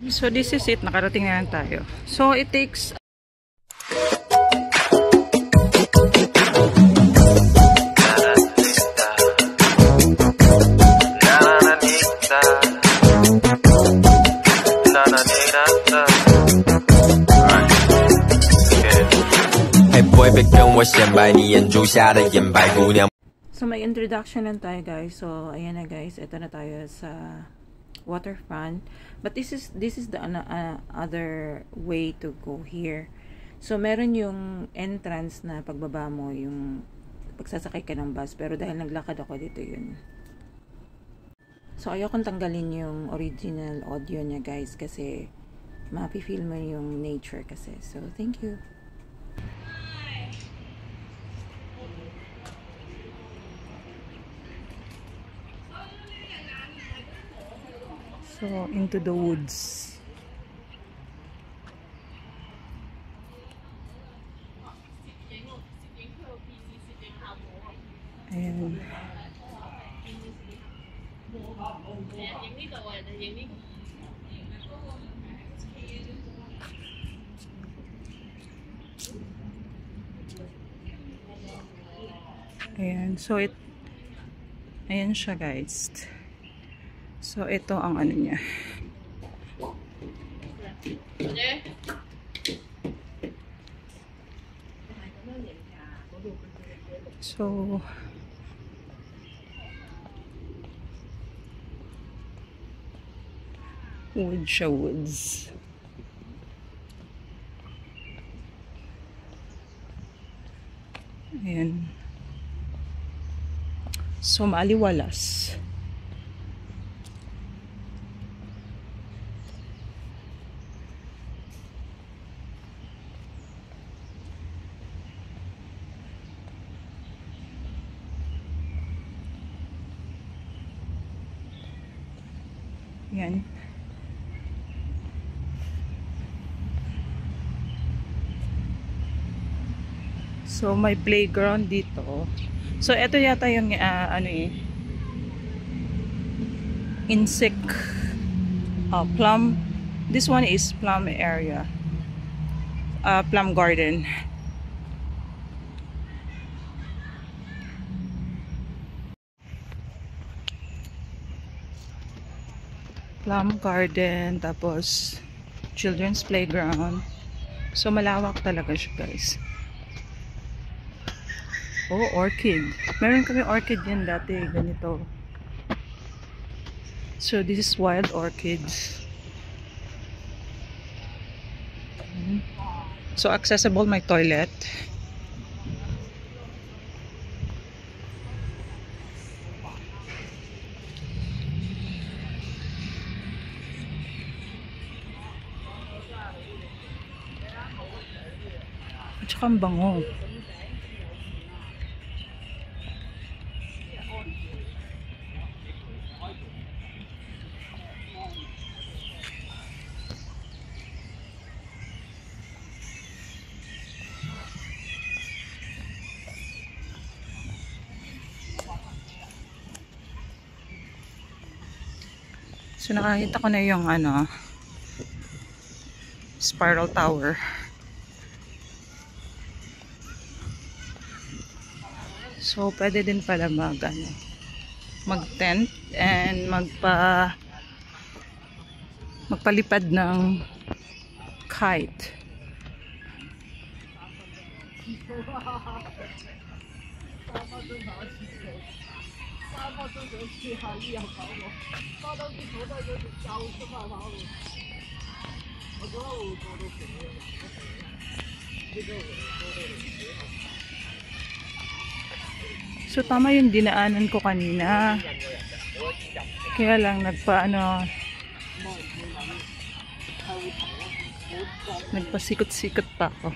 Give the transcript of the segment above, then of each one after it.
So this is it, nakarating na lang tayo. So it takes So may introduction lang tayo guys. So ayan na guys, ito na tayo sa waterfront. But this is the other way to go here. So meron yung entrance na pagbaba mo, yung pagsasakay ka ng bus, pero dahil naglakad ako dito yun. So ayokong tanggalin yung original audio niya guys kasi mapi-feel mo yung nature kasi. So thank you. So, into the woods. Ayan. Ayan. So, ayan siya guys. So, ito ang ano niya. So, woods. Ayan. So, maaliwalas. Yan. So, may playground dito. So, ito yata yung, insect, plum. This one is plum area. Plum garden. Plum garden, tapos children's playground. So, malawak talaga siya, guys. Oh, orchid. Meron kami orchid yan dati, ganito. So, this is wild orchids. So, accessible my toilet. At saka ang bango. So, nakakita ko na yung spiral tower. So, pwede din pala mag-tent and magpalipad ng kite. So, tama yung dinaanan ko kanina. Kaya lang nagpasikot-sikot pa ako.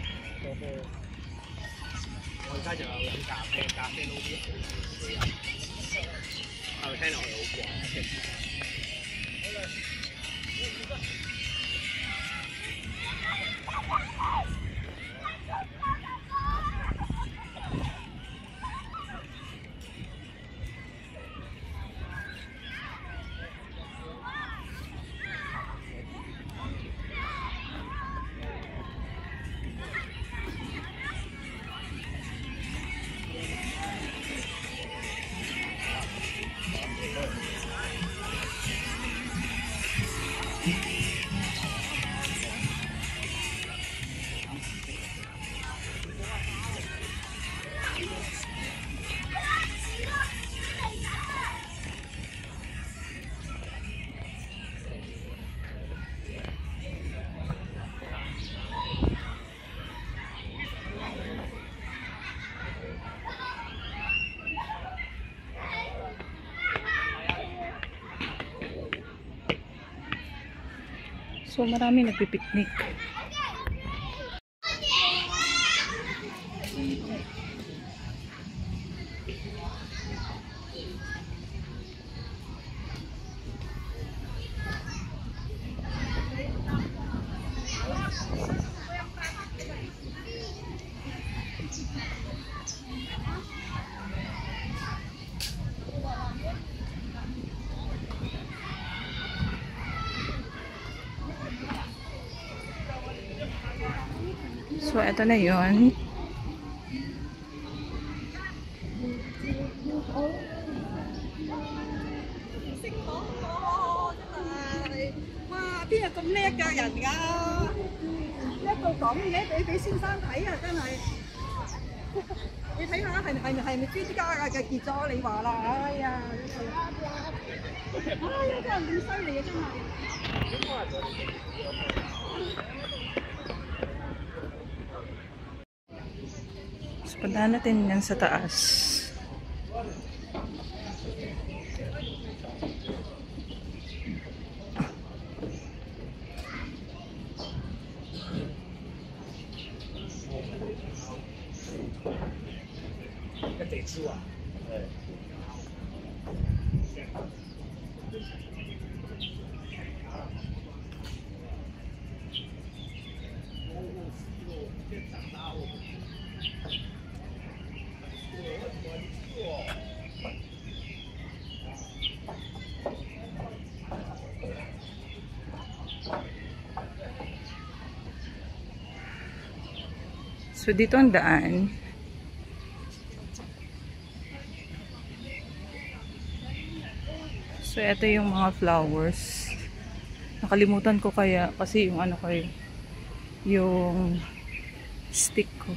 So marami nagpipiknik. So, eto na yun. Wow, 邊有咁叻㗎人㗎？一路講嘢俾先生睇啊！真係，你睇下係咪專家㗎？就結咗你話啦，哎呀，真係咁犀利啊！真係。So, puntahan natin yan sa taas. So, dito ang daan. So, ito yung mga flowers. Nakalimutan ko kaya kasi yung ano ko yung stick ko.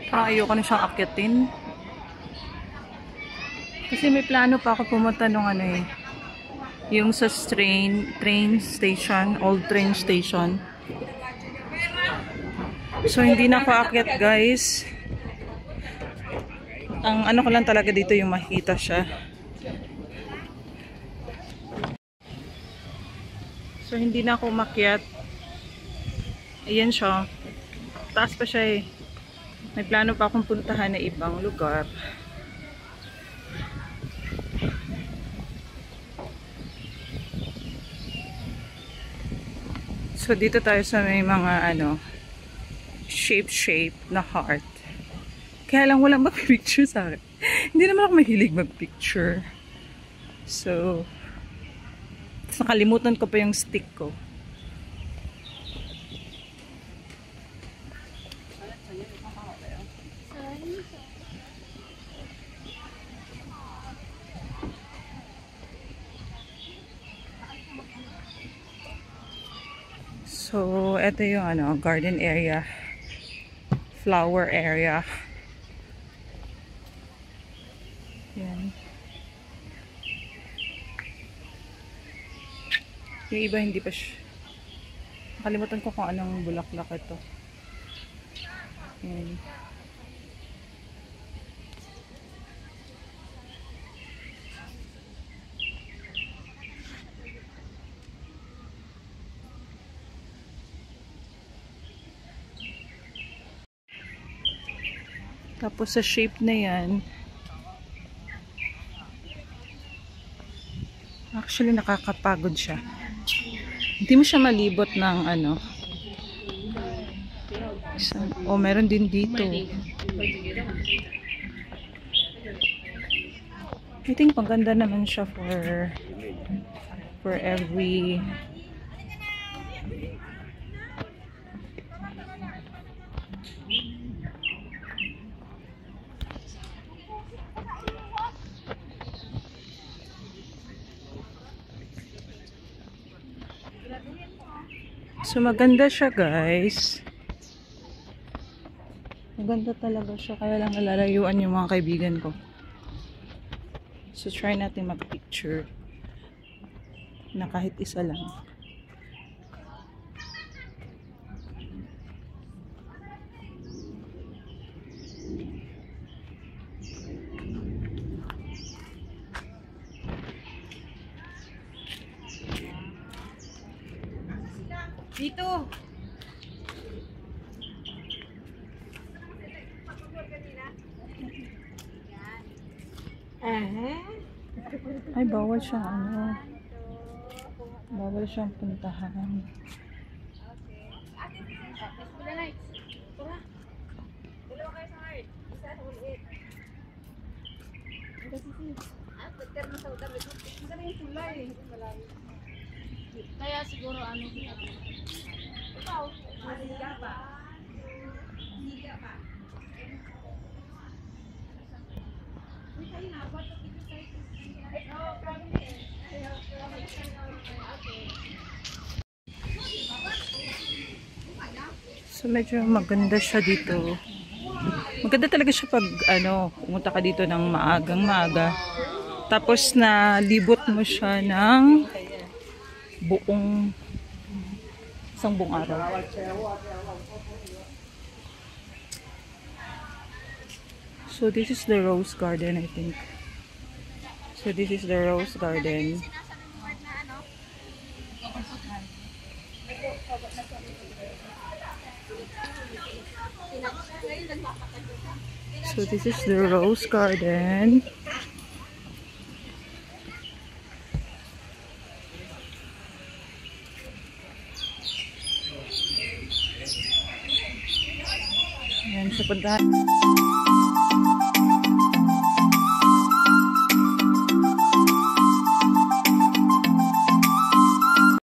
Parang ayoko na siyang akyatin. Kasi may plano pa ako pumunta nung ano eh. Yung sa train station, old train station. So hindi na ako akyat, guys. Ang ano ko lang talaga dito yung makita siya. So hindi na ako umakyat. Ayan siya. Taas pa siya eh. May plano pa akong puntahan na ibang lugar. So dito tayo sa may mga ano shape na heart. Kaya lang walang mag-picture sa akin. Hindi naman ako mahilig mag-picture. So nakalimutan ko pa yung stick ko. So, ito yung ano, garden area flower area. Yan. Yung iba hindi pa siya. Nakalimutan ko kung anong bulaklak ito. Yan. Tapos sa shape na yan, actually nakakapagod siya. Hindi mo siya malibot ng ano. Oh, meron din dito. I think maganda naman siya for every So maganda siya, guys. Maganda talaga siya, kaya lang nalalayuan yung mga kaibigan ko. So try natin mag-picture na kahit isa lang. Dito. Ay, bawal siyang ano. Bawal siyang puntahan. Kaya siguro ano So medyo maganda siya dito. Maganda talaga siya pag ano, pumunta ka dito ng maagang maaga. Tapos na libot mo siya ng buong isang buong araw. So this is the rose garden, I think. So this is the rose garden. So this is the rose garden. Ayan, so puntahan.